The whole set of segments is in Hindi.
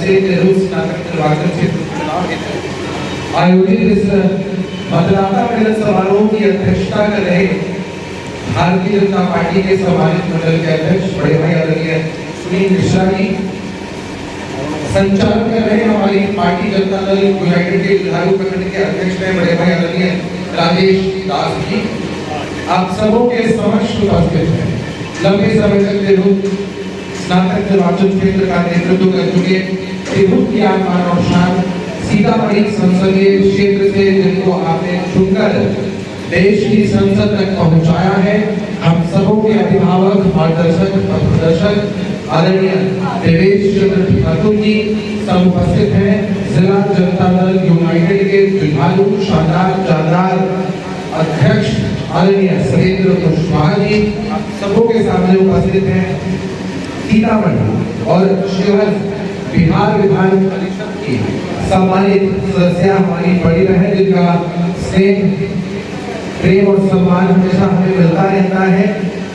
से रूस स्नातक निर्वाचन क्षेत्र चुनाव हेतु आयोजित इस मतदाता मिलन समारोह की अध्यक्षता कर रहे भारतीय जनता पार्टी के सम्मानित मंडल के अध्यक्ष बड़े भाई आदरणीय सुनील मिश्रा जी, संचालन कर रहे हमारी पार्टी जनता दल यूनाइटेड के विधायक प्रखंड के अध्यक्ष हैं बड़े भाई आदरणीय राजेश दास जी, आप सबों के समक्ष उपस्थित हैं। लंबे समय तक तिरहुत स्नातक निर्वाचन क्षेत्र का नेतृत्व कर चुके तिरहुत की आत्मा और शान सीतामढ़ी संसदीय क्षेत्र से जिनको आपने चुनकर देश की संसद तक पहुंचाया है, हम सबों के अभिभावक, मार्गदर्शक, पथप्रदर्शक आदरणीय देवेश चंद्र ठाकुर जी सब उपस्थित हैं। जिला जनता दल यूनाइटेड के जुझारू शानदार अध्यक्ष आदरणीय सुरेंद्र कुशवाहा जी आप सबों के सामने उपस्थित हैं। सीतामढ़ी और शिवहर बिहार विधान परिषद की सम्मानित सदस्य हमारी बड़ी बहन जिनका स्नेह, प्रेम और सम्मान हमेशा हमें मिलता रहता है।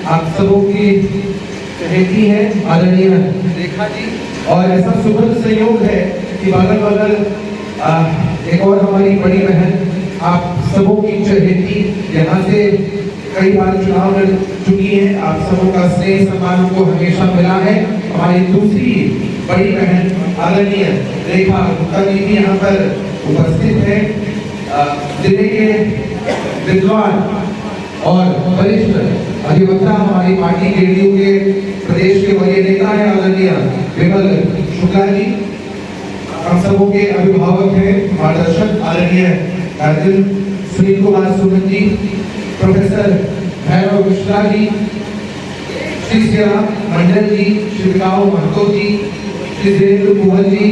आप सबों की चहेती है आदरणीय रेखा जी, और ऐसा सुखद संयोग है कि बगल एक और हमारी बड़ी बहन आप सबों की चहेती यहाँ से कई बार चुनाव लड़ चुकी है। आप सबों का स्नेह सम्मान को हमेशा मिला है। हमारी दूसरी बड़ी बहन आदरणीय रेखा गुप्ता जी भी यहाँ पर उपस्थित है। जिले के विद्वान और वरिष्ठ अधिवक्ता हमारी पार्टी जेडीयू के प्रदेश के वरीय नेता है आदरणीय विमल शुक्ला जी, हम सबों के अभिभावक हैं, मार्गदर्शक आदरणीय अर्जुन सुनील कुमार सुमन जी, प्रोफेसर भैरव मिश्रा जी, श्री श्रीराम मंडल जी, श्री गाँव महतो जी, श्री देवेंद्र कुमार जी,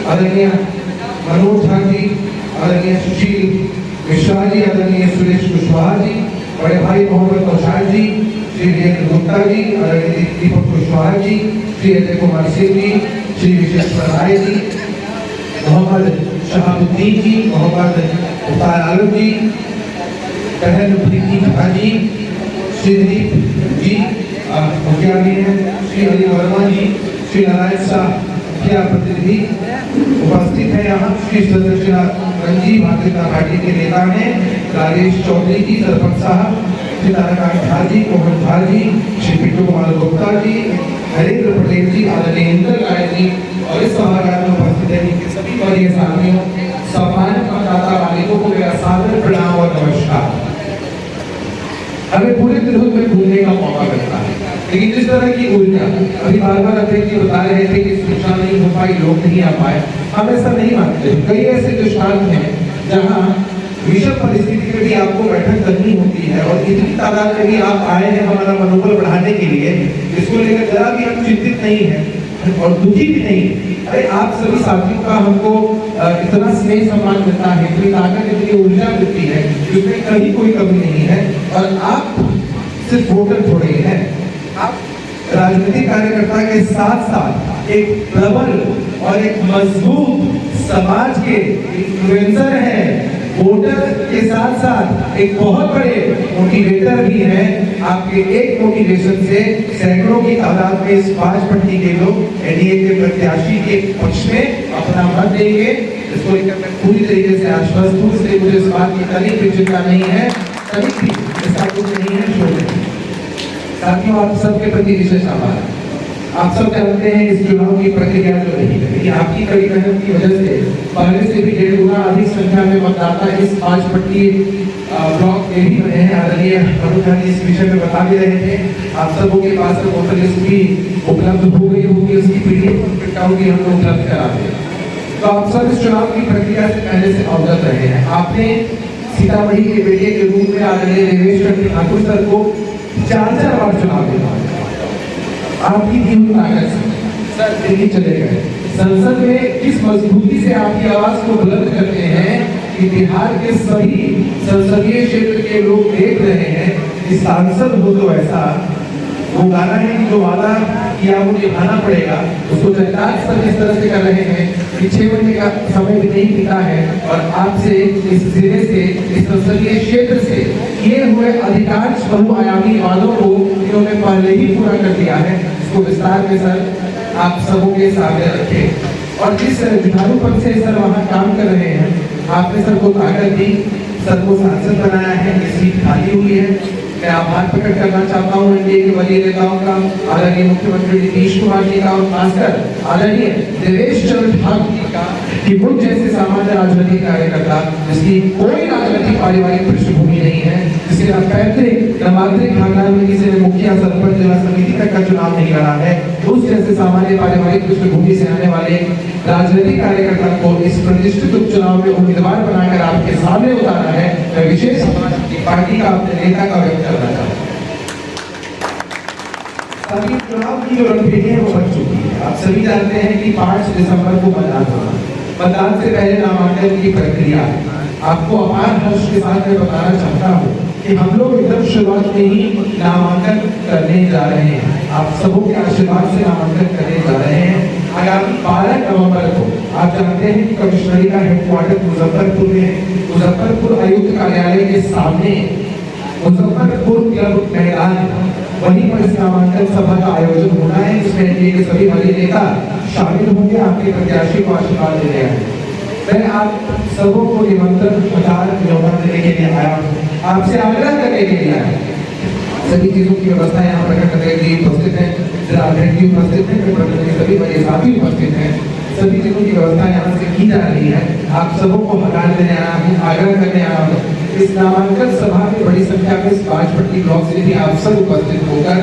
आदरणीय मनोज झा जी, आदरणीय सुशील मिश्रा जी, आदरणीय सुरेश कुशवाहा जी, बड़े भाई मोहम्मद कौशाल जी, श्री वीरेंद्र गुप्ता जी, आदरणीय दीपक कुशवाहा जी, श्री अजय कुमार सिंह जी, श्री विशेश्वर राय जी, मोहम्मद शहाबुद्दीन जी, मोहम्मद मुख्तार आलम जी, बहन प्रीति खा जी, श्री दिलीप जी मुखिया भी हैं, श्री अली वर्मा जी, श्री नारायण शाह मुखिया प्रतिनिधि उपस्थित है यहाँ, श्री सदस्य रंजी भारतीय जनता पार्टी के नेता हैं, राजेश चौधरी जी सरपंच साहब, श्री ताराकांत झा जी, मोहन झा जी, श्री पिंटू कुमार गुप्ता जी, हरेंद्र पटेल जी, आदरणीय इंद्र राय जी और इस सभागार में उपस्थित है इनके सभी वरीय साथियों, सम्मानित मतदाता मालिकों को मेरा सादर प्रणाम और नमस्कार। हमें पूरे तिरहुत में घूमने का मौका मिलता है, लेकिन जिस तरह की ऊर्जा अभी बार अध्यक्ष जी बता रहे थे कि सूचना नहीं हो पाई, लोग नहीं आ पाए, हम ऐसा नहीं मानते। कई ऐसे दृष्टांत हैं जहाँ विषम परिस्थिति में भी आपको बैठक करनी होती है और इतनी तादाद में भी आप आए हैं हमारा मनोबल बढ़ाने के लिए, इसको लेकर जरा भी हम चिंतित नहीं है और दुखी भी नहीं। अरे आप सभी साथियों का हमको इतना स्नेह सम्मान मिलता है, इतनी ताकत, इतनी ऊर्जा मिलती है, जिसमें कहीं कोई कमी नहीं है। और आप सिर्फ वोटर थोड़े हैं, आप राजनीतिक कार्यकर्ता के साथ साथ एक प्रबल और एक मजबूत समाज के इन्फ्लुएंसर हैं। वोटर के साथ साथ एक बहुत बड़े मोटिवेटर भी हैं। आपके एक मोटिवेशन से सैकड़ों की तादाद में इस 5 पट्टी के लोग एनडीए के प्रत्याशी के पक्ष में अपना मत देंगे। इसको लेकर मैं पूरी तरीके से आश्वस्त हूँ, इसलिए मुझे इस बात की कभी भी चिंता नहीं है, कभी भी ऐसा कुछ नहीं है। छोड़े साथियों, आप सबके प्रति विशेष आभार। आप सब जानते हैं इस चुनाव की प्रक्रिया जो रही है, लेकिन आपकी कड़ी मेहनत की वजह से पहले से भी 1.5 गुना अधिक संख्या में मतदाता इस 5 पट्टी ब्लॉक में भी रहे हैं। आदरणीय मनोज इस विषय में बता भी रहे थे, आप सबों के पास वोटर लिस्ट भी उपलब्ध हो गई होगी, उसकी पीडीएफ प्रिंटआउट भी हम लोग उपलब्ध करा दें। तो आप सब इस चुनाव की प्रक्रिया से पहले से अवगत रहे हैं। आपने सीतामढ़ी के बेटे के रूप में आदरणीय देवेश चंद्र ठाकुर सर को 4 बार चुनाव दिया, आपकी दी हुई ताकत से सर दिल्ली चले गए। संसद में किस मजबूती से आपकी आवाज को बुलंद करते हैं कि बिहार के सभी संसदीय क्षेत्र के लोग देख रहे हैं कि सांसद हो तो ऐसा, वो गाना है कि जो वादा किया वो निभाना पड़ेगा, उसको चरितार्थ सब इस तरह से कर रहे हैं कि 6 महीने का समय भी नहीं बीता है और आपसे इस जिले से, इस संसदीय क्षेत्र से किए हुए अधिकांश बहुआयामी वादों को इन्होंने पहले ही पूरा कर दिया है। इसको विस्तार में सर आप सबों के सामने रखें। और जिस जुझारू पद से सर वहाँ काम कर रहे हैं, आपने सर को ताकत दी, सर को सांसद बनाया है, ये सीट खाली हुई है। मैं आभार प्रकट करना चाहता हूँ एनडीए के वरीय नेताओं का, आदरणीय मुख्यमंत्री नीतीश कुमार जी का, और खासकर आदरणीय देवेश चंद्र ठाकुर जी का, कि मुझ जैसे सामान्य राजनीतिक कार्यकर्ता जिसकी कोई राजनीतिक पारिवारिक पृष्ठभूमि नहीं है, जिसके न पैतृक न मातृक खानदान में किसी ने मुखिया, सरपंच, जिला समिति तक का चुनाव नहीं लड़ा है, उस जैसे सामान्य पारिवारिक पृष्ठभूमि से आने वाले राजनीतिक कार्यकर्ता को इस प्रतिष्ठित उपचुनाव में उम्मीदवार बनाकर आपके सामने उतारा है। मैं विशेष पार्टी का, अपने नेता का व्यक्त करना चाहता हूँ। अभी चुनाव की जो रणनीति है वो बन चुकी है। आप सभी जानते हैं कि 5 दिसंबर को मतदान होगा। मतदान से पहले नामांकन की प्रक्रिया है। आपको अपार हर्ष के साथ मैं बताना चाहता हूँ कि हम लोग एकदम शुरुआत में ही नामांकन करने जा रहे हैं। आप सबों के आशीर्वाद से नामांकन करने जा रहे हैं। आगामी 12 नवंबर को आप जानते हैं कि कमिश्नरी का हेडक्वार्टर मुजफ्फरपुर में, मुजफ्फरपुर आयुक्त कार्यालय के सामने मुजफ्फरपुर क्लब मैदान, वहीं पर इस नामांकन सभा का आयोजन होना है। इसमें एनडीए के सभी बड़े नेता शामिल होंगे, आपके प्रत्याशी को आशीर्वाद देने आए। मैं आप सबों को निमंत्रण पत्र न्योता देने के लिए आया हूँ, आपसे आग्रह करने के लिए आया। सभी चीजों की व्यवस्था यहाँ प्रकट करने के लिए उपस्थित है, उपस्थित है, सभी बड़े साथी उपस्थित हैं। सभी चीजों की व्यवस्था यहाँ से की जा रही है। आप सबों को हटाने देने आया हूँ, आग्रह करने आया हूँ। इस नामांकन सभा में बड़ी संख्या में इस बाजपट्टी ब्लॉक से भी आप सब उपस्थित होकर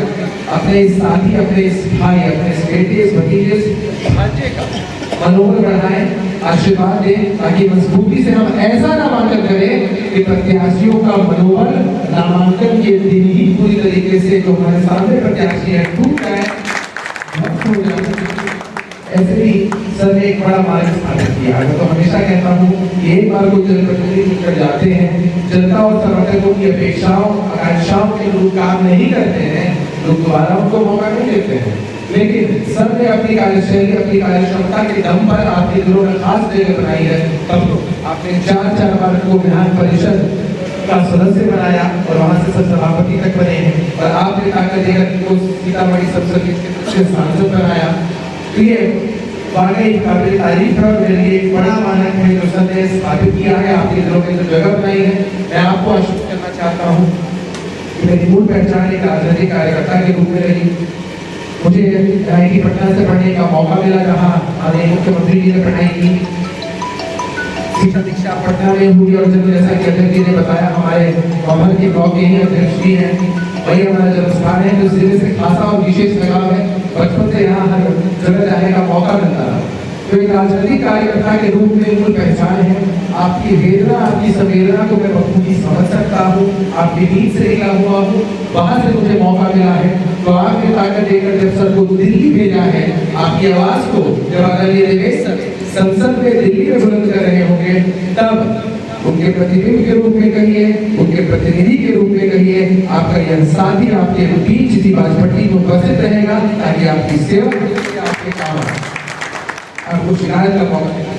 अपने साथी, अपने भाई, अपने बेटे, भतीजे, भांजे का मनोबल बढ़ाएं, आशीर्वाद दें, ताकि मजबूती से हम ऐसा नामांकन करें कि प्रत्याशियों का मनोबल नामांकन के दिन ही पूरी तरीके से जो हमारे सामने प्रत्याशी है टूट जाए। ऐसे ही सर ने एक बड़ा मार्ग स्थापित किया। मैं तो हमेशा कहता हूँ कि एक बार कोई जनप्रतिनिधि कर जाते हैं, जनता और समर्थकों की अपेक्षाओं, आकांक्षाओं के लोग काम नहीं करते हैं, लोग दोबारा उनको मौका नहीं देते हैं। लेकिन सर ने अपनी कार्यशैली, अपनी कार्यक्षमता के दम पर आपके दिलों में खास जगह बनाई है। तब आपने 4 बार को विधान परिषद का सदस्य बनाया और वहां से सभापति तक बने हैं, और आपने ताकत देकर को सीतामढ़ी संसदीय क्षेत्र से सांसद बनाया। तो ये वाकई काबिल तारीफ है और मेरे लिए एक बड़ा मानक है जो सर ने स्थापित किया है, आपके दिलों में जो जगह बनाई है। मैं आपको आश्वस्त करना चाहता हूँ कि मेरी मूल पहचान एक राजनीतिक कार्यकर्ता के रूप में रही। मुझे IIT पटना से पढ़ने का मौका मिला, जहाँ हमारे मुख्यमंत्री जी ने पढ़ाई की। शिक्षा दीक्षा पटना में हुई, और जब जैसा कि अध्यक्ष जी ने बताया, हमारे कॉमर के ब्लॉक के ही अध्यक्ष भी हैं, वही हमारा जन्म स्थान है, तो जिले से खासा और विशेष लगाव है। बचपन से यहाँ हर जगह जाने का मौका मिलता है। तो एक राजनीतिक कार्यकर्ता के रूप में मूल पहचान है। आपकी वेदना, आपकी संवेदना को मैं बखूबी समझ सकता हूँ। आपके बीच से निकला हुआ हूँ, वहां से मुझे मौका मिला है। तो आपने ताकत देकर जब सर को दिल्ली भेजा है, आपकी आवाज को जब आदरणीय देवेश संसद में दिल्ली में बुलंद कर रहे होंगे, तब उनके प्रतिनिधि के रूप में कहिए, उनके प्रतिनिधि के रूप में कहिए, आपका यह साथी आपके बीच इसी बाजपट्टी में उपस्थित रहेगा, ताकि आपकी सेवा, आपके काम, आपको शिकायत का मौका मिले।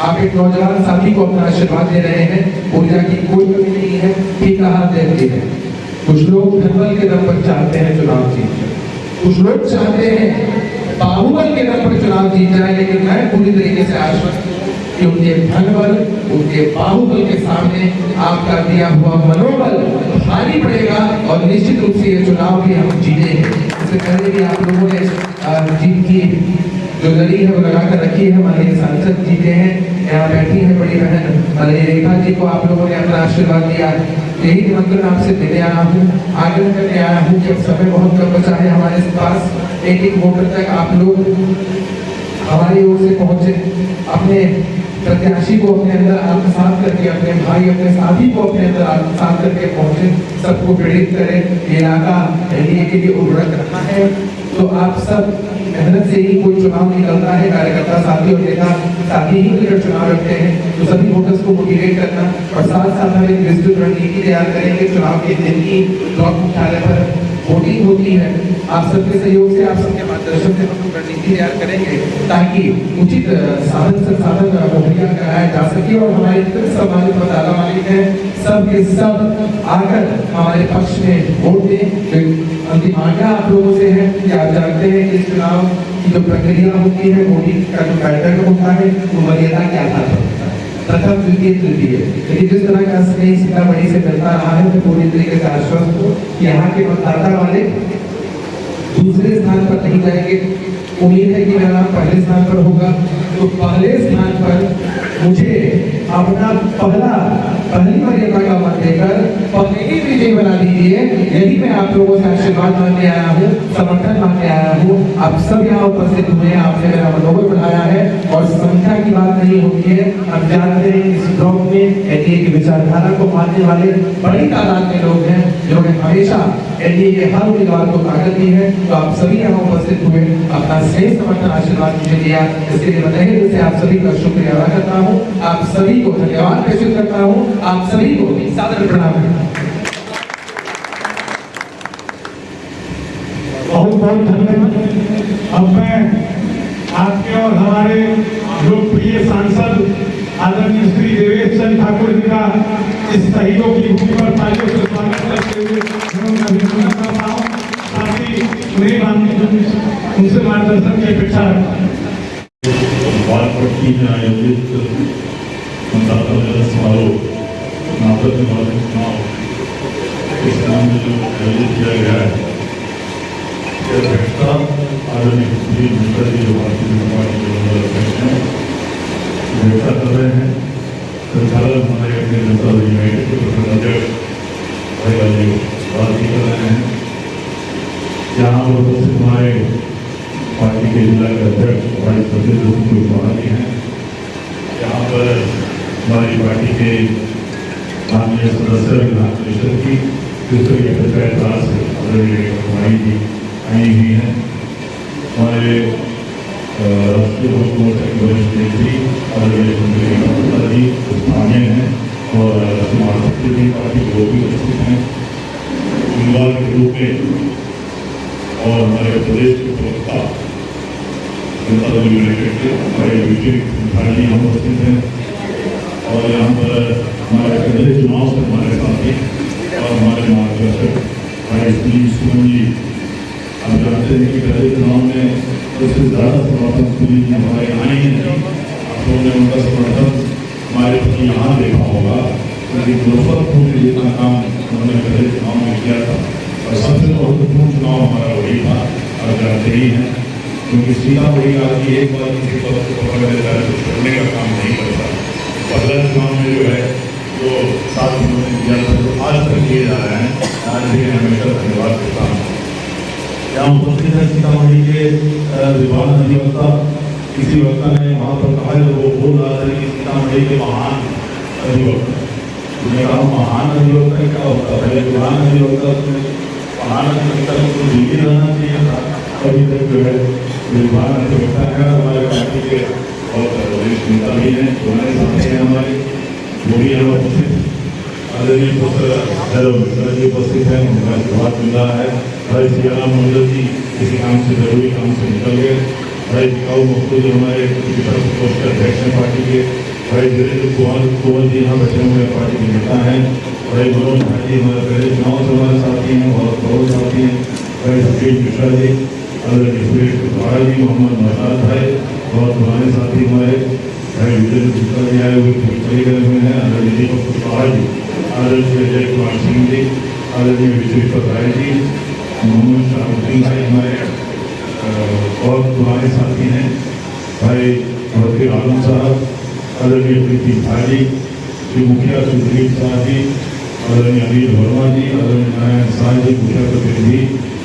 आप एक नौजवान साथी को अपना आशीर्वाद दे रहे हैं, ऊर्जा की कोई कमी नहीं है, ठीक कहा देती है। कुछ लोग धनबल के दम पर चाहते हैं चुनाव जीत, कुछ लोग चाहते हैं बाहुबल के दम पर चुनाव जीत जाए, लेकिन मैं पूरी तरीके से आश्वस्त हूँ कि उनके धनबल, उनके बाहुबल के सामने आपका दिया हुआ मनोबल भारी पड़ेगा, और निश्चित रूप से ये चुनाव भी हम जीतेंगे। इससे पहले भी आप लोगों ने जीत की जो लड़ी है वो लगा कर रखी है। हमारे सांसद जीते हैं, यहाँ बैठी है बड़ी बहन रेखा जी को आप लोगों ने अपना आशीर्वाद दिया। यही निमंत्रण आपसे देने आया हूँ, आग्रह करने आया हूँ कि अब समय बहुत कम बचा है हमारे पास। एक वोटर तक आप लोग हमारी ओर से पहुंचे, अपने प्रत्याशी को अपने अंदर आत्मसात करके, अपने भाई, अपने साथी को अपने अंदर आत्मसात करके पहुंचे, सबको प्रेरित करें। इलाका एनडीए के लिए उर्वरक रखा है, तो आप सब मेहनत से ही कोई चुनाव निकलता है। कार्यकर्ता साथी और नेता साथी ही मिलकर चुनाव लड़ते हैं, तो सभी वोटर्स को मोटिवेट करना, और साथ साथ हम एक विस्तृत रणनीति तैयार करेंगे। चुनाव के दिन की ब्लॉक मुख्यालय पर वोटिंग होती है, आप सबके सहयोग से, आप सबके मार्गदर्शन से हम रणनीति तैयार करेंगे, ताकि उचित साधन संसाधन मुहैया कराया जा सके, और हमारे जितने सम्मानित मतदाता मालिक हैं, सब के सब आकर हमारे पक्ष में वोट दें। अंतिम आज्ञा आप लोगों से है कि आप जानते हैं कि इस चुनाव की जो प्रक्रिया होती है, वोटिंग का जो पैटर्न होता है, वो वरीयता के आधार पर होता है, प्रथम द्वितीय तृतीय। लेकिन जिस तरह का स्नेह सीतामढ़ी से मिलता रहा है, तो पूरी तरीके से आश्वस्त हो कि यहाँ के मतदाता वाले दूसरे स्थान पर नहीं जाएंगे। उम्मीद है कि मेरा नाम पहले स्थान पर होगा, तो पहले स्थान पर मुझे अपना पहली वरीयता का मत देकर पहले ही विजयी बना दीजिए। यही मैं आप लोगों से आशीर्वाद मांगने आया हूँ, समर्थन मांगने आया हूँ। आप सब यहाँ उपस्थित हुए हैं, आपने मेरा मनोबल बढ़ाया है, और संख्या की बात नहीं होती है। हम जानते हैं इस ब्लॉक में एनडीए की विचारधारा को मानने वाले बड़ी तादाद में लोग हैं, जिन्होंने हमेशा एनडीए के हर उम्मीदवार को ताकत दी है। तो आप सभी यहाँ उपस्थित हुए, अपना सही समर्थन आशीर्वाद मुझे दिया, इसके लिए मैं तहे दिल से आप सभी का शुक्रिया अदा करता हूँ। आप सभी को धन्यवाद प्रेषित करता हूँ, आप सभी को सादर प्रणाम करता हूँ। बहुत बहुत धन्यवाद। अब मैं आपके और हमारे लोकप्रिय सांसद आदरणीय श्री देवेश चंद्र ठाकुर जी का इस सहयोग की भूमि पर तालियों से स्वागत करते हुए अभिनंदन करता हूँ। साथ ही उनसे मार्गदर्शन की अपेक्षा रखता हूँ। बालपट्टी में आयोजित मतदाता दिवस समारोह नागरिक निवासी चुनाव इस नाम में जो आयोजित किया गया है, अध्यक्षता आदरणीय सुधीर मिश्रा जी जो भारतीय जनता पार्टी के अध्यक्ष हैं अध्यक्षता कर रहे हैं। संचालक हमारे अपने जनता दल यूनाइटेड के प्रखंड अध्यक्ष भाई राजीव बात कर रहे हैं। यहाँ पर उपस्थित हमारे पार्टी के जिला के अध्यक्ष भाई सतीश जी हैं। यहाँ पर हमारी पार्टी के माननीय सदस्य विधान परिषद की दूसरी पंचायत राज भाई जी आई हुई हैं। हमारे राष्ट्रीय लोक मोर्चा के वरिष्ठ नेत्री आदरणीय जी स्थानीय हैं, और समाजवादी भी पार्टी के लोग भी उपस्थित हैं उम्मीदवार के रूप में, और हमारे प्रदेश के प्रवक्ता जनता दल यूनाइटेड के हमारे विजय यहाँ उपस्थित हैं। और यहाँ पर हमारे पहले चुनाव से हमारे साथी और हमारे मार्गदर्शक भाई सुमन जी, आप जानते हैं कि पहले चुनाव में उससे ज़्यादा समर्थन सुनील जी हमारे आए हैं। आप लोगों ने उनका समर्थन हमारे प्रति यहाँ देखा होगा, लेकिन मुजफ्फरपुर में जितना काम उन्होंने पहले चुनाव में किया था, और सबसे महत्वपूर्ण चुनाव हमारा वही था, आप जानते ही हैं। क्योंकि सीतामढ़ी आदमी एक बार किसी पद को पकड़ लेता है तो छोड़ने का काम नहीं करता। पहला चुनाव में जो है वो 7 दिनों में किया था, तो आज तक किए जा रहे हैं। आज भी हमेशा धन्यवाद देता हूँ। यहाँ उपस्थित है सीतामढ़ी के विभाग अधिवक्ता। किसी वक्ता ने वहाँ पर कहा है, वो बोल रहा था कि सीतामढ़ी के महान अधिवक्ता। मैंने कहा महान अधिवक्ता क्या होता है? विधान अधिवक्ता महान अधिवक्ता को दिल्ली रहना चाहिए था। अभी तक जो है विभाग अधिवक्ता है। हमारे पार्टी के बहुत वरिष्ठ नेता भी हैं, पुराने साथी हैं हमारे, वो भी यहाँ उपस्थित। आदरणीय प्रोफेसर मिश्रा जी उपस्थित हैं, उनका आशीर्वाद मिल रहा है। भाई सियाराम मंडल जी किसी काम से, जरूरी काम से निकल गए। भाई टिकाऊ मुफ्तू जी हमारे प्रकोष्ठ अध्यक्ष हैं पार्टी के। भाई वीरेंद्र कुंवर जी यहाँ बैठे हुए पार्टी के नेता हैं। भाई मनोज भाई हमारे पहले चुनाव से हमारे साथी हैं, बहुत बहुत साथी हैं। भाई सुधीर मिश्रा जी, आदरणीय जी, मोहम्मद नौशाद भाई बहुत पुराने साथी हमारे। भाई वीरेंद्र गुप्ता जी आए हुए चले गए हुए हैं। आदरणीय दीपक कुशवाहा जी, आदरणीय अजय कुमार सिंह जी, आदरणीय विश्वेश्वर राय जी, मोहम्मद शाहरुद्दीन भाई हमारे बहुत पुराने साथी हैं। भाई भरतीर आलम साहब, आदरणीय प्रीति भाई, श्री मुखिया सुधीर शाह जी, आदरणीय अनिल वर्मा जी, आदरणीय नारायण शाह जी मुखिया प्रतिनिधि,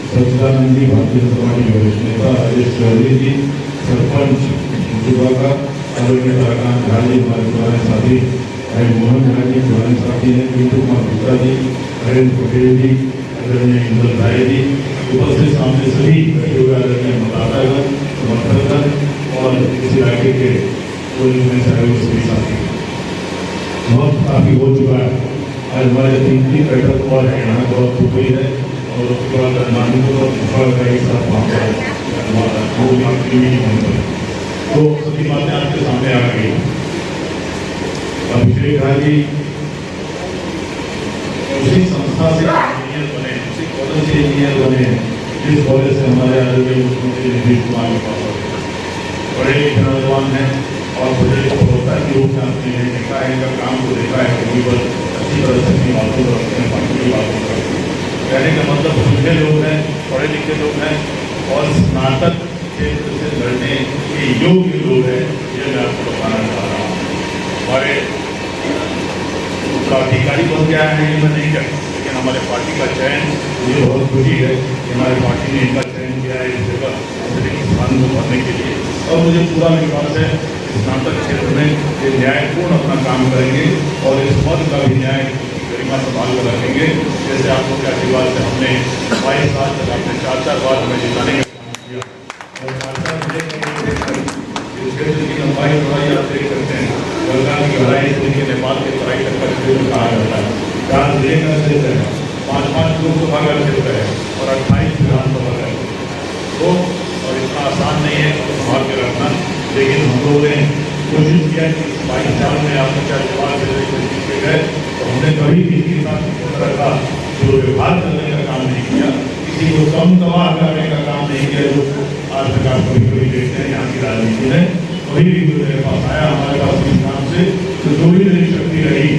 सच्चिदानंद जी भारतीय जनता पार्टी के वरिष्ठ नेता, राजेश चौधरी जी सरपंच मथुरा का, आदरणीय ताराकांत झा जी हमारे पुराने साथी, भाई मोहन झा जी पुराने साथी हैं, पिंटू कुमार गुप्ता जी, हरेंद्र पटेल जी, आदरणीय इंदल राय जी, उपस्थित सामने सभी बैठे हुए आदरणीय मतदातागण, समर्थकगण और इस इलाके के सभी साथी। वक्त काफी हो चुका है। आज हमारे 3 बैठक और है, यहाँ बहुत हो गई है, और उसके बाद मानव का एक साथ वहाँ पर तो सभी बातें आपके सामने आ गई। अभिषेक भाई जी उसी संस्था से इंजीनियर बने, उसी कॉलेज से इंजीनियर बने जिस कॉलेज से हमारे आदरणीय मुख्यमंत्री नीतीश कुमार के पास बड़े नौजवान हैं और मुझे भरोसा है कि आपने ये देखा है, इनका काम को देखा है कि वो अच्छी तरह से अपनी बातों को रखते हैं, पार्टी की बातों को रखते हैं। कहने का मतलब समझे लोग हैं, पढ़े लिखे लोग हैं और स्नातक क्षेत्र से लड़ने के योग्य लोग हैं, ये मैं आपको बताना चाह रहा हूँ। हमारे अधिकारी बन गया है ये मैं नहीं कहता, लेकिन हमारे पार्टी का चयन मुझे बहुत खुशी है कि हमारी पार्टी ने इनका चयन किया है इस जगह स्थान को भरने के लिए। और मुझे पूरा विश्वास है स्नातक क्षेत्र में ये न्यायपूर्ण अपना काम करेंगे और इस पद का भी न्याय गरिमा संभाल कर रखेंगे। जैसे आप लोग के आशीर्वाद से हमने 22 साल तक आपने 4 बार हमें जिताने का काम किया और 4 इस क्षेत्र की लंबाई चौड़ाई आप देख सकते हैं, गंगा की गहराई से लेकर नेपाल के तराई तक का क्षेत्र कहा जाता है। 4 जिले का क्षेत्र है, 5 लोकसभा का क्षेत्र है और 28 विधानसभा का। तो और इतना आसान नहीं है संभाल के रखना, लेकिन हम लोगों ने कोशिश किया कि 22 साल में आपने क्या जवाब से गए तो हमने कभी किसी के साथ इस तरह का दुर्व्यवहार करने का काम नहीं किया, किसी को कम तबाह करने का काम नहीं किया। जो आज तक आप कभी कभी देखते हैं यहाँ की राजनीति में, कभी भी कोई मेरे पास आया हमारे पास इस काम से तो जो भी मेरी शक्ति रही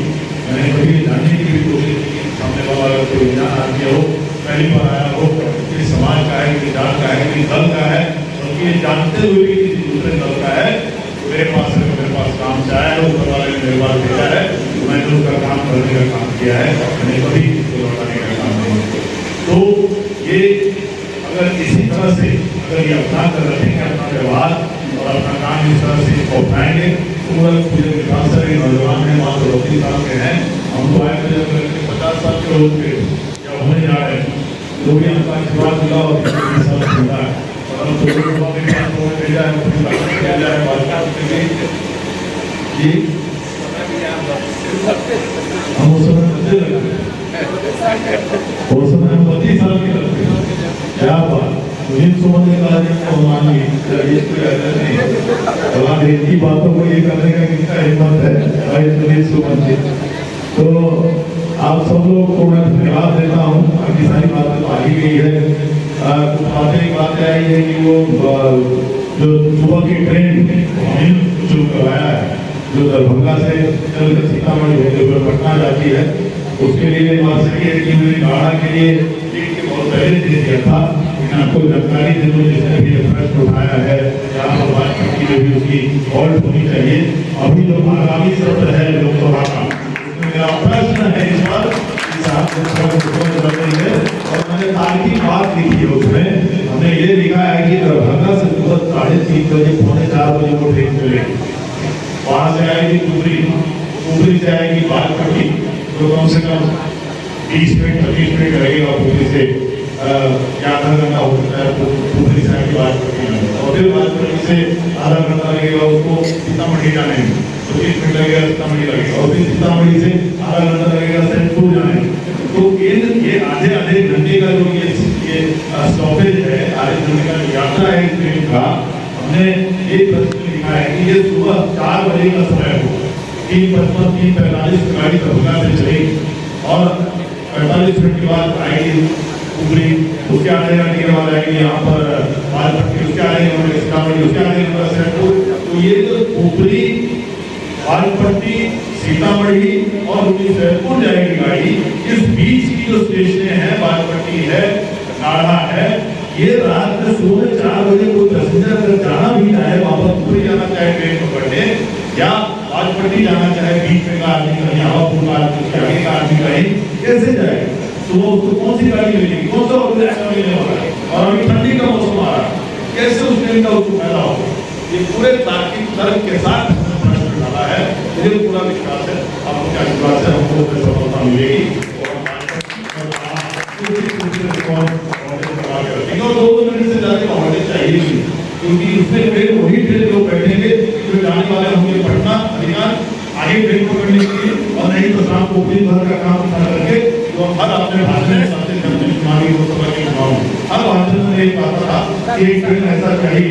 मैंने कभी जानने की भी कोशिश की कि सामने वाला अगर कोई अनजान आदमी हो, पहली बार आया हो, किसी समाज का है, किसी जात का है, किसी दल का है, और ये जानते हुए भी किसी दूसरे दल का है, तो मेरे पास काम से आया है, ऊपर वाले ने मेरे पास भेजा है, मैंने उसका काम करने का काम किया है, मैंने कभी किसी को लौटाने का काम नहीं किया। तो ये अगर इसी तरह से अगर ये अपना कर रखेंगे अपना व्यवहार और अपना काम इस तरह से पहुँचाएंगे तो पूरे विकास से नौजवान हैं, मात्र 32 साल के हैं, हम तो आए थे जब 50 साल के लोग थे जब होने जा रहे हैं, जो भी हमका आशीर्वाद मिला और सब मिला है और हम लोगों को भेजा है, अपनी बात किया जाए बात जी हम उस समय बच्चे लगे, उस समय हम 32 साल के लगते हैं। क्या बात मुझे समझने का की बातों को ये करने का कितना हिम्मत है भाई सुनील सुमन जी। तो आप सब लोग को मैं धन्यवाद देता हूँ, बाकी सारी बातें तो आ ही गई है। कुछ बातें आई है कि वो जो सुबह की ट्रेन शुरू करवाया है जो दरभंगा से चलकर सीतामढ़ी होते हुए पटना जाती है, उसके लिए बात सही है कि मेरी गाड़ा के लिए बहुत पहले दे दिया था, लेकिन आपको जानकारी दे दो जिसने भी प्रश्न उठाया है यहाँ पर बात करने में भी उसकी हॉल्ट होनी चाहिए। अभी जो आगामी सत्र है लोकसभा का उसमें मेरा प्रश्न है इस बार और मैंने तारीखी बात लिखी है, उसमें हमने ये लिखा है कि दरभंगा से सुबह 3:30 बजे 3:45 बजे को ट्रेन चलेगी, वहां से आएगी कुबरी से आएगी बालपट्टी, तो कम से कम 20 मिनट 25 मिनट लगेगा कुबरी से आधा घंटा हो सकता है कुबरी से आएगी बालपट्टी में, और फिर बालपट्टी से आधा घंटा लगेगा उसको सीतामढ़ी जाने में, 25 मिनट लगेगा सीतामढ़ी लगेगा, और फिर सीतामढ़ी से आधा घंटा लगेगा सैदपुर जाने में। तो ये आधे घंटे का जो ये स्टॉपेज है, आधे घंटे का यात्रा है ट्रेन का, हमने एक प्रश्न लिखा है कि ये सुबह 4 बजे का समय हो, 3:55 3:45 गाड़ी दरभंगा से चलेगी और 45 मिनट के बाद आएगी कुबरी, उसके आधे घंटे के बाद आएगी यहाँ पर बालपट्टी, उसके आधे घंटे सीतामढ़ी, उसके आधे घंटे सैदपुर। तो ये जो कुबरी बालपट्टी सीतामढ़ी और सैदपुर जाएगी गाड़ी, इस बीच की जो स्टेशन है बालपट्टी है नाड़ा है, ये रात में सुबह 4 बजे कोई पैसेंजर अगर जाना भी चाहे वापस पूरी जाना चाहे ट्रेन पकड़ने या बालपट्टी जाना चाहे, बीच में का आदमी कहीं हवापुर का आदमी आगे का आदमी कहीं कैसे जाएगा, सुबह उसको कौन सी गाड़ी मिलेगी, कौन सा मिलने वाला है, और अभी ठंडी का मौसम आ रहा है, कैसे उस ट्रेन का उसको फायदा होगा। ये पूरे तार्किक तर्क के साथ प्रश्न डाला है, मुझे पूरा विश्वास है आपको क्या विश्वास है हमको सफलता मिलेगी और 2 मिनट से ज्यादा होने चाहिए नहीं, क्योंकि उसमें ट्रेन वही ट्रेन लोग बैठेंगे जो जाने वाले होंगे पटना अधिकांश आगे ट्रेन पकड़ने के लिए, और नहीं तो शाम को दिन भर का काम उठा करके जो हर अपने भाषण में साथ चुनावी लोकसभा के चुनाव हर भाषण में एक बात था कि एक ट्रेन ऐसा चाहिए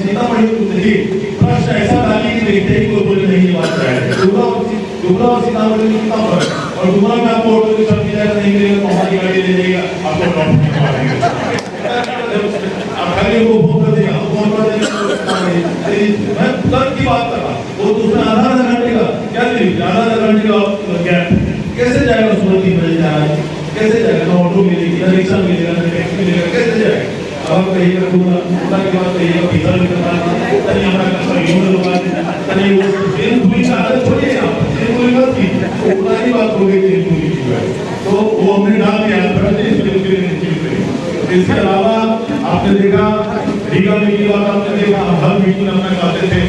सीतामढ़ी को देखिए प्रश्न ऐसा डाली कि देखते ही कोई बोले नहीं ये बात है डुमरा और सीतामढ़ी में कितना फर्क, और डुमरा में आपको ऑटो रिक्शा मिल जाएगा नहीं मिलेगा तो हमारी गाड़ी ले जाएगा आपको अब खाली वो फोन कर देगा, फोन कर देगा, मैं तुरंत की बात कर रहा हूँ। वो दूसरा आधा घंटे का क्या चीज, आधा घंटे का गैप कैसे जाएगा? सुबह 3 बजे जा रहा है, कैसे जाएगा? ना ऑटो मिलेगी, ना रिक्शा मिलेगा, ना टैक्सी मिलेगा, कैसे जाएगा? अब कहिएगा दूसरा की बात कहिएगा, पैसा भी करना तनी हमारा कसर यूं लगा तनी वो ट्रेन पूरी का आदत छोड़िए आप, ट्रेन पूरी मत की, तो उतना ही बात हो गई ट्रेन पूरी की। तो वो हमने डाल दिया इसके अलावा आपने देखा रीगा में की बात आपने देखा, हम हर मीटिंग में अपना कहते थे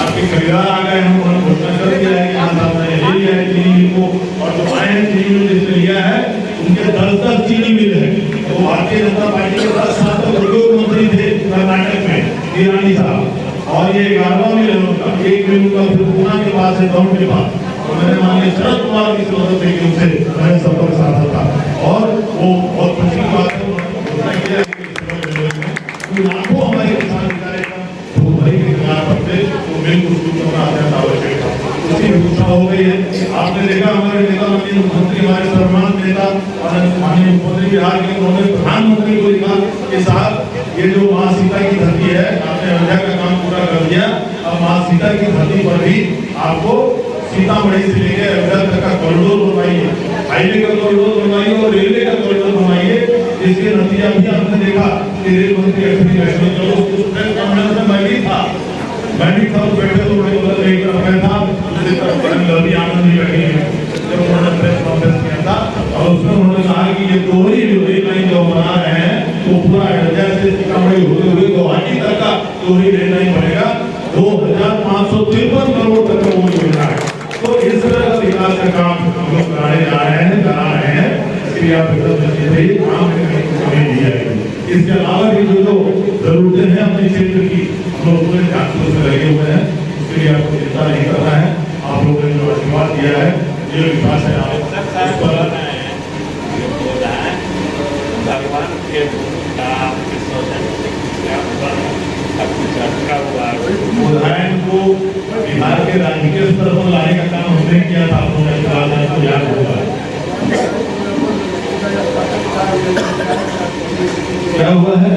आपके खरीदार आ गए, हम उन्हें घोषणा कर दिया है कि यहाँ सामने ले लिया है चीनी मिल को, और जो आए हैं चीनी मिल जिसने लिया है उनके 10 चीनी मिल है। वो भारतीय जनता पार्टी के 10 साल तक उद्योग मंत्री थे कर्नाटक में ईरानी साहब, और ये 11वां मिल है उनका, 1 मिल का फिर पूना के पास है, दौड़ के पास। तो मैंने माननीय शरद कुमार की जरूरत है कि उनसे मैंने संपर्क साधा था, और वो बहुत खुशी की बात है लाखों हमारे किसान बेचारे तो भाई के खिलाफ अपने तो बिल्कुल सूचना अत्यंत आवश्यक था, उसी घोषणा हो गई है। आपने देखा हमारे नेता माननीय मुख्यमंत्री हमारे सम्मानित नेता माननीय मुख्यमंत्री बिहार के, उन्होंने प्रधानमंत्री को लिखा कि साहब ये जो माँ सीता की धरती है, आपने अयोध्या का काम पूरा कर दिया, अब माँ सीता की धरती पर भी आपको सीतामढ़ी से लेकर अयोध्या तक का कॉरिडोर बनवाइए, हाईवे का कॉरिडोर बनवाइए और रेलवे का कॉरिडोर बनवाइए। इसके नतीजा भी आपने देखा कि रेल मंत्री अश्विनी वैष्णव चलो प्रेस कॉन्फ्रेंस में मैं भी था तो बैठे तो बड़े बदल नहीं कर रहा था, दूसरी तरफ लवी आनंद भी बैठे हैं जब उन्होंने प्रेस कॉन्फ्रेंस किया था, और उसमें उन्होंने कहा कि ये दोहरी रेल लाइन जो बना रहे हैं तो पूरा अयोध्या से सीतामढ़ी होते हुए गुवाहाटी तक का दोहरी रेल लाइन बनेगा, 2553 करोड़ तक का वो योजना है। तो इस तरह का विकास का काम हम लोग कराने जा रहे हैं, करा रहे हैं, इसलिए आप काम कमी नहीं आएगी। इसके अलावा भी जो जरूरतें हैं अपने क्षेत्र की हम लोग पूरे ध्यान से लगे हुए हैं, उसके लिए आपको चिंता नहीं करना है। आप लोगों ने जो आशीर्वाद दिया है ये विकास है, भगवान के उदाहरण को बिहार के राजनीतिक स्तर पर लाने का काम हमने किया था, आप लोगों को याद होगा क्या हुआ है।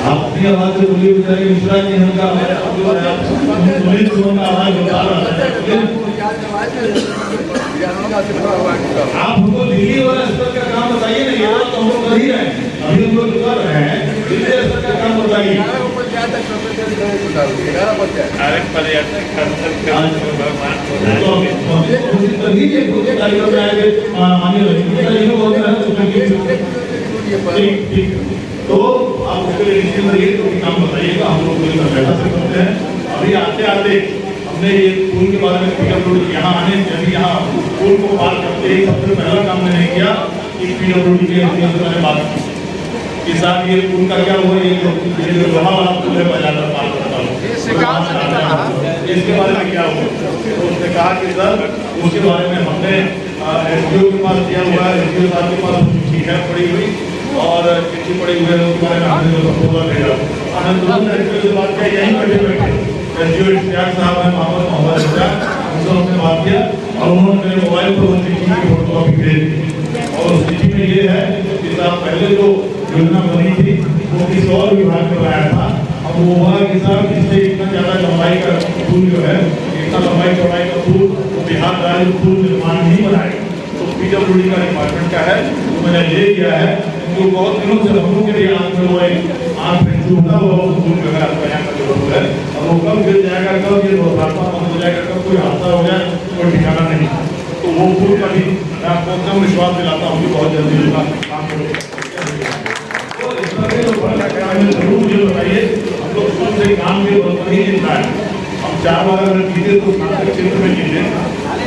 आप अपनी आवाज से बोलिए, बेचारे मिश्रा जी हमका पुलिस का आवाज बता रहा है, आप हमको दिल्ली वाला स्तर का काम बताइए ना, ये तो हम लोग कर ही रहे हैं, अभी हम लोग कर रहे हैं, दिल्ली स्तर का काम बताइए। अरे पर्यटक भगवान तो आप उसके लिए निश्चित रहिए, तो काम बताइएगा, हम लोग मिलकर बैठक से करते हैं। अभी आते आते हमने ये पुल के बारे में पीडब्ल्यूडी यहाँ आने जब यहाँ पुल को पार करते ही सबसे पहला काम मैंने किया कि पीडब्ल्यूडी के मैंने बात की कि साहब ये पुल का क्या हुआ, ये जो लोहा वाला पुल है बाजार में पार करता हूँ, इसके बारे में क्या हुआ। तो उसने कहा कि सर उसके बारे में हमने एसडीओ के पास दिया हुआ है, एसडीओ साहब के पास शिकायत पड़ी हुई और चिट्ठी पड़ी हुई है, उसके बारे में हमने प्रपोजल भेजा। हमने तुरंत एसडीओ से बात किया, यहीं बैठे बैठे एसडीओ इश्तियाक साहब है मोहम्मद उनसे हमने बात किया और उन्होंने मेरे मोबाइल पर उस चिट्ठी की फोटोकॉपी भेज दी, और उस चिट्ठी में ये है कि साहब पहले जो योजना बनी थी वो किसी और विभाग में लाया था, अब वो हुआ कि साहब इससे इतना ज़्यादा लंबाई का पुल जो है, इतना लंबाई चौड़ाई का पुल तो बिहार राज्य पुल निर्माण नहीं बनाएगा, तो पीडब्ल्यूडी का डिपार्टमेंट का है, तो मैंने ले किया है, क्योंकि बहुत दिनों से हम लोग के लिए आंख में चूहता हुआ पुल जो है बयान का जरूरत है, और वो कब गिर जाएगा, कब ये रास्ता बंद हो जाएगा, कब कोई हादसा हो जाए कोई ठिकाना नहीं। तो वो पुल का भी मैं आपको एकदम विश्वास दिलाता हूँ कि बहुत जल्दी होगा काम करेगा। जरूर मुझे बताइए, हम लोग शुरू से काम के नहीं चिंता है, हम 4 बार अगर कीजिए तो स्नातक क्षेत्र में कीजिए,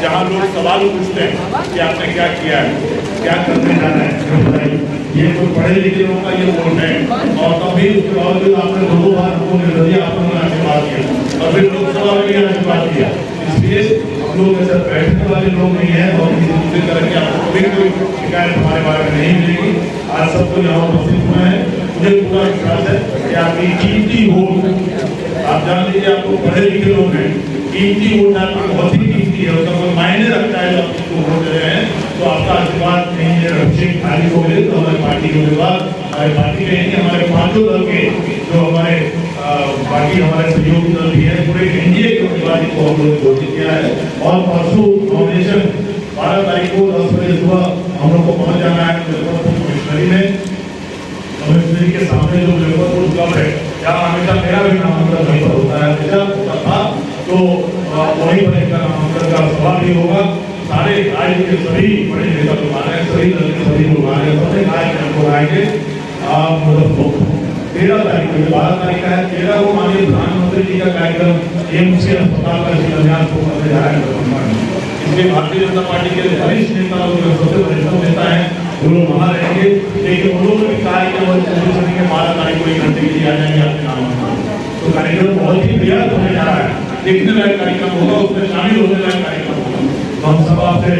जहाँ लोग सवाल पूछते हैं कि आपने क्या किया है, क्या करने जाना है, बताइए। ये कोई पढ़े लिखे लोगों का ये वोट है, और तभी उसके बावजूद आपने 2 बार वो निर्दलीय आपने आशीर्वाद दिया और फिर लोकसभा में भी आशीर्वाद दिया, इसलिए हम लोग ऐसे बैठने वाले लोग नहीं है और किसी दूसरे तरह की आपको कभी कोई शिकायत हमारे बारे में नहीं मिलेगी। आज सबको यहाँ उपस्थित हुए हैं, मुझे पूरा विश्वास है कि आपकी कीमती वोट, आप जान लीजिए आपको पढ़े लिखे लोग हैं, कीमती वोट आपकी बहुत ही कीमती है, उसका कोई मायने रखता है, आप किसको वोट दे रहे हैं, तो तो आपका आशीर्वाद इंजीनियर खाली को मिले तो हमारी पार्टी के उम्मीदवार हमारे पार्टी के नहीं, हमारे पांचों दल के जो हमारे बाकी हमारे सहयोगी दल भी है, पूरे एनडीए के उम्मीदवार को हम लोग घोषित किया है। और परसों नॉमिनेशन 12 तारीख को 10 बजे सुबह हम लोग को पहुंच जाना है मुजफ्फरपुर कमिश्नरी में। कमिश्नरी के सामने जो मुजफ्फरपुर क्लब है, यहाँ हमेशा मेरा भी नामांकन वहीं पर होता है, हमेशा होता था, तो वहीं पर इनका नामांकन का सभा भी होगा। सारे राज्य के सभी बड़े नेता लोग आ रहे हैं, सभी दल के सभी लोग आ रहे हैं, सबने कहा कि हमको आएंगे। मतलब 13 तारीख को, 12 तारीख का है, 13 को माननीय प्रधानमंत्री जी का कार्यक्रम एम्स के अस्पताल का शिलान्यास को करने जा रहे हैं। इसलिए भारतीय जनता पार्टी के वरिष्ठ नेता लोग, सबसे वरिष्ठ नेता हैं, वो लोग वहाँ रहेंगे। लेकिन उन्होंने भी कहा कि वो 12 तारीख को 1 घंटे के लिए आ जाएंगे आपके नाम। तो कार्यक्रम बहुत ही प्रयास होने जा रहा है, देखने लायक कार्यक्रम होगा, उसमें शामिल होने लायक कार्यक्रम होगा। तो हम सब आपसे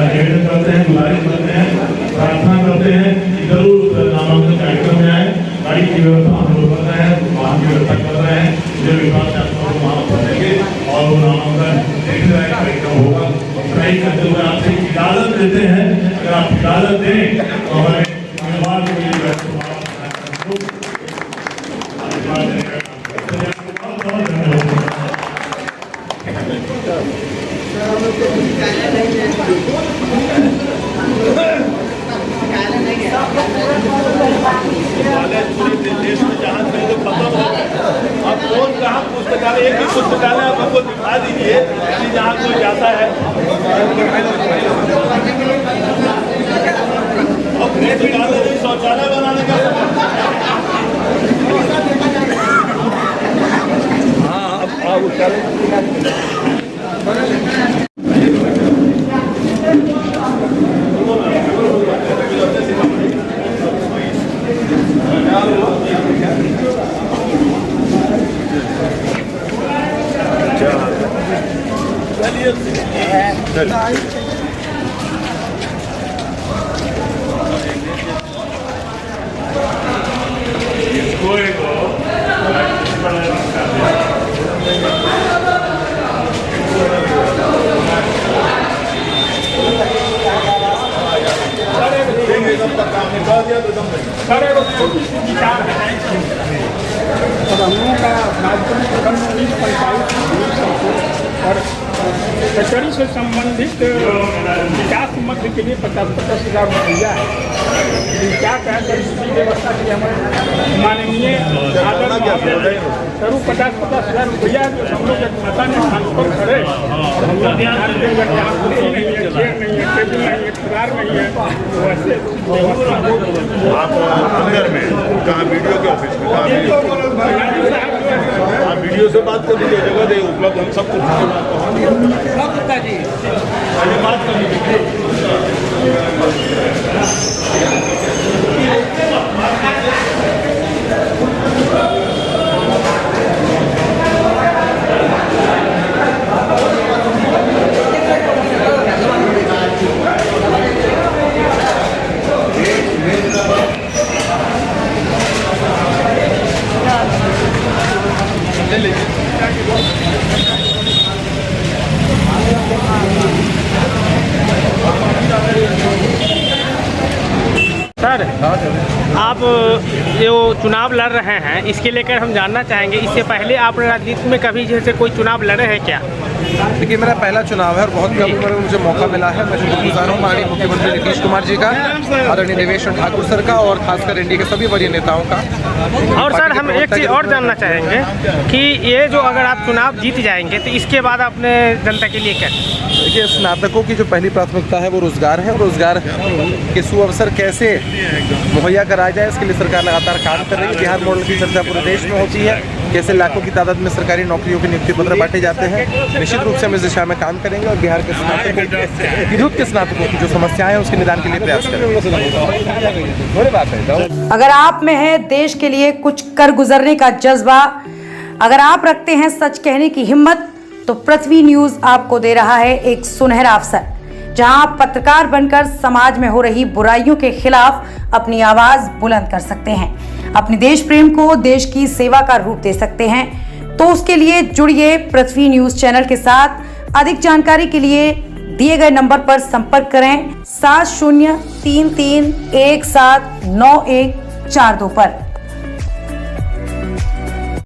निवेदन करते हैं, गुजारिश करते हैं, प्रार्थना करते हैं कि जरूर नामांकन कार्यक्रम में आए। गाड़ी की व्यवस्था हम लोग कर रहे हैं, वाहन की व्यवस्था कर रहे हैं, मुझे विश्वास है आप लोग वहाँ पहुँचेंगे और वो नामांकन देखने लायक कार्यक्रम होगा। ट्राई करते हुए आपसे इजाजत देते हैं, अगर आप इजाजत दें तो हमारे उम्मीदवार को ये देश में जहाँ कहीं तो खत्म हो अब कौन कहाँ पुस्तकालय, एक ही पुस्तकालय आप हमको दिखा दीजिए कि जहाँ कोई जाता है। अब पुस्तकालय नहीं, शौचालय बनाने का हाँ अब कचहरी से संबंधित विकास मध्य के लिए 50,000 रुपया है। क्या कहकर दूसरी व्यवस्था की हमारे माननीय करूँ 50,000 रुपया हम लोग एक खाता में ट्रांसफर करें और हम लोग ध्यान देंगे कि यहाँ कुर्सी नहीं है, चेयर नहीं है, टेबल नहीं है, कार नहीं है, वैसे व्यवस्था आप अंदर में कहाँ वीडियो के ऑफिस में आप वीडियो से बात कर लीजिए, जगह दे उपलब्ध, हम सब कुछ बात कर लीजिए। सर, आप जो चुनाव लड़ रहे हैं इसके लेकर हम जानना चाहेंगे, इससे पहले आप राजनीति में कभी जैसे कोई चुनाव लड़े हैं क्या? देखिए, मेरा पहला चुनाव है और बहुत कम उम्र में मुझे मौका मिला है। मैं शुक्रगुजार हूँ माननीय मुख्यमंत्री नीतीश कुमार जी का, आदरणीय देवेश चंद्र ठाकुर सर का और खासकर एनडीए के सभी वरीय नेताओं का। और सर, हम एक चीज़ और जानना चाहेंगे कि ये जो अगर आप चुनाव जीत जाएंगे तो इसके बाद अपने जनता के लिए क्या? देखिए, स्नातकों की जो पहली प्राथमिकता है वो रोजगार है और रोजगार के सुअवसर कैसे मुहैया कराया जाए, इसके लिए सरकार लगातार काम कर रही है। बिहार मॉडल की चर्चा पूरे देश में होती है, कैसे लाखों की तादाद में सरकारी नौकरियों के नियुक्ति पत्र बांटे जाते हैं। निश्चित रूप से हम इस दिशा में काम करेंगे और बिहार के स्नातकों, विद्युत के स्नातकों की जो समस्याएं हैं उसके निदान के लिए प्रयास करेंगे। बात है, अगर आप में है देश के लिए कुछ कर गुजरने का जज्बा, अगर आप रखते हैं सच कहने की हिम्मत, तो पृथ्वी न्यूज आपको दे रहा है एक सुनहरा अवसर, जहां आप पत्रकार बनकर समाज में हो रही बुराइयों के खिलाफ अपनी आवाज बुलंद कर सकते हैं, अपने देश प्रेम को देश की सेवा का रूप दे सकते हैं। तो उसके लिए जुड़िए पृथ्वी न्यूज चैनल के साथ। अधिक जानकारी के लिए दिए गए नंबर पर संपर्क करें 7033179142 पर।